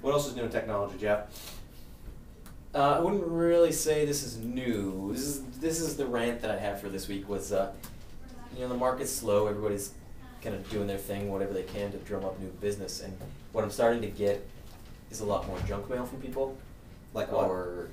What else is new in technology, Jeff? I wouldn't really say this is new. This is the rant that I have for this week. Was the market's slow. Everybody's kind of doing their thing, whatever they can to drum up new business. And what I'm starting to get is a lot more junk mail from people. Like what? Or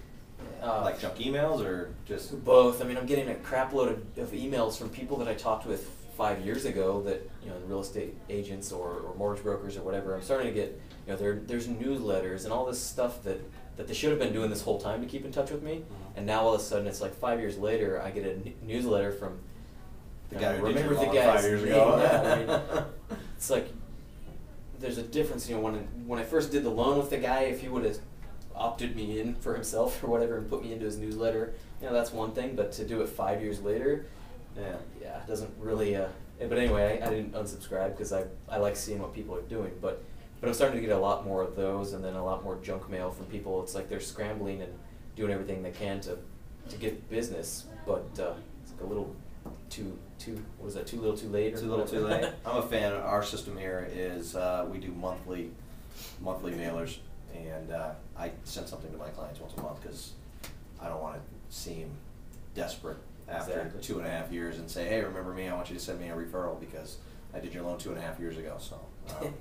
like junk emails, or just both. I mean, I'm getting a crap load of emails from people that I talked with 5 years ago, that real estate agents or mortgage brokers or whatever. I'm starting to get there's newsletters and all this stuff that they should have been doing this whole time to keep in touch with me, and now all of a sudden it's like 5 years later I get a newsletter from the guy who remember did the your lawn guy's 5 years name. ago. Yeah, I mean, it's like there's a difference. When I first did the loan with the guy, if he would have opted me in for himself or whatever and put me into his newsletter, that's one thing. But to do it 5 years later, it doesn't really. But anyway, I didn't unsubscribe because I like seeing what people are doing. But I'm starting to get a lot more of those, and then a lot more junk mail from people. It's like they're scrambling and doing everything they can to get business, but it's like a little too what is that? Too little, too late. Or Too little, too late. I'm a fan. Our system here is we do monthly mailers, and I send something to my clients once a month because I don't want to seem desperate after 2.5 years and say, hey, remember me? I want you to send me a referral because I did your loan 2.5 years ago. So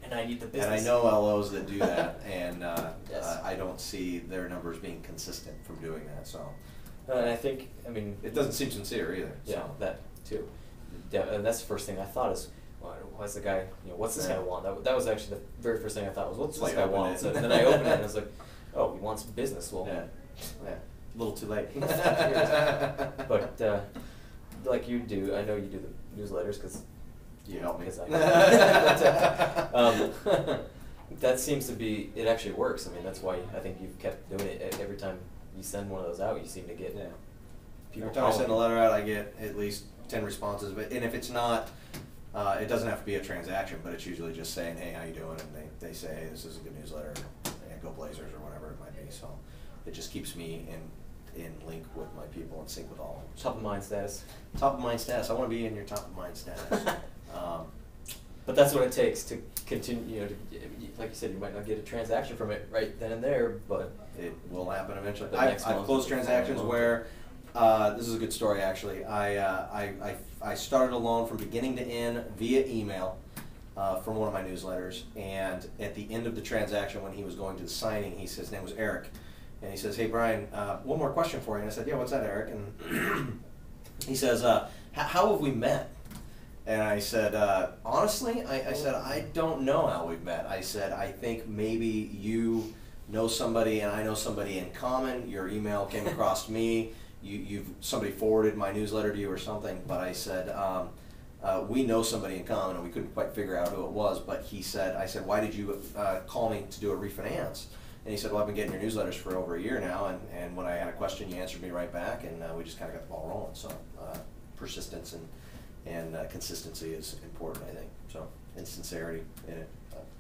and I need the business. And I know LOs that do that, and yes. I don't see their numbers being consistent from doing that. So and I think it doesn't seem sincere either. Yeah, so. that too. And that's the first thing I thought is, why's the guy? What's this guy want? That was actually the very first thing I thought was, what's this guy want? So then I opened it and I was like, oh, he wants business. Well, yeah. A little too late. But like you do, I know you do the newsletters because you help me. That seems to be, it actually works. I mean, that's why I think you've kept doing it. Every time you send one of those out, you seem to get people. Every time I send a letter out, I get at least 10 responses. And if it's not, it doesn't have to be a transaction, but it's usually just saying, hey, how you doing? And they say, hey, this is a good newsletter, and go Blazers or whatever it might be. So it just keeps me in link with my people, in sync with all of them. Top of mind status. Top of mind status. I want to be in your top of mind status. But that's what it takes to continue. Like you said, you might not get a transaction from it right then and there, but it will happen eventually. I've closed transactions where this is a good story actually. I started a loan from beginning to end via email from one of my newsletters, and at the end of the transaction, when he was going to the signing, his name was Eric, and he says, "Hey Brian, one more question for you." And I said, "Yeah, what's that, Eric?" And he says, "How have we met?" And I said, honestly, I said, I don't know how we've met. I said, I think maybe you know somebody and I know somebody in common. Your email came across me. Somebody forwarded my newsletter to you or something. But I said, we know somebody in common, and we couldn't quite figure out who it was. But I said, why did you call me to do a refinance? And he said, well, I've been getting your newsletters for over a year now, and when I had a question, you answered me right back, and we just kind of got the ball rolling. So persistence and consistency is important, I think. So, and sincerity in it.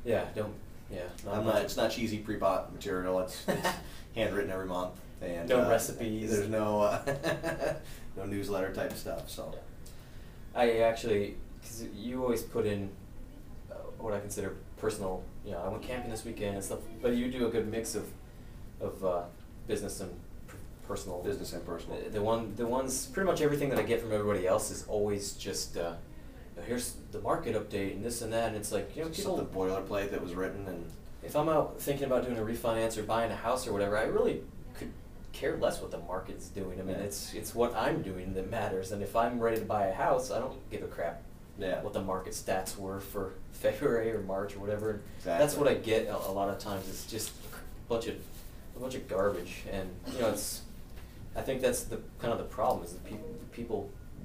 It's not cheesy pre-bought material. It's handwritten every month, and no recipes. There's no no newsletter type stuff. So, I actually, because you always put in what I consider personal. I went camping this weekend and stuff. But you do a good mix of business and personal. Business and personal. The ones, pretty much everything that I get from everybody else is always just, here's the market update and this and that, and it's like, people. Something boilerplate that was written, and if I'm out thinking about doing a refinance or buying a house or whatever, I really could care less what the market's doing. I mean, it's what I'm doing that matters, and if I'm ready to buy a house, I don't give a crap what the market stats were for February or March or whatever. Exactly. That's what I get a lot of times. It's just a bunch of garbage, and I think that's the kind of the problem is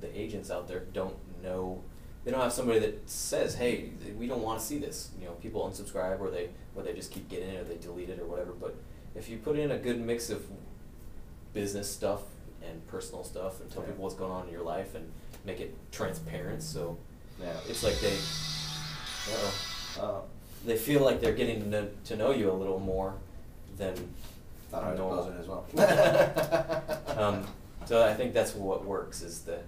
the agents out there don't know. They don't have somebody that says, "Hey, we don't want to see this." People unsubscribe, or they just keep getting it, or they delete it, or whatever. But if you put in a good mix of business stuff and personal stuff, and tell people what's going on in your life, and make it transparent, so it's like they feel like they're getting to know you a little more than. Thought I was closing as well. So I think that's what works is the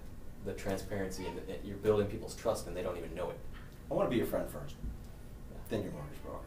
transparency, and you're building people's trust and they don't even know it. I want to be your friend first, then your mortgage broker.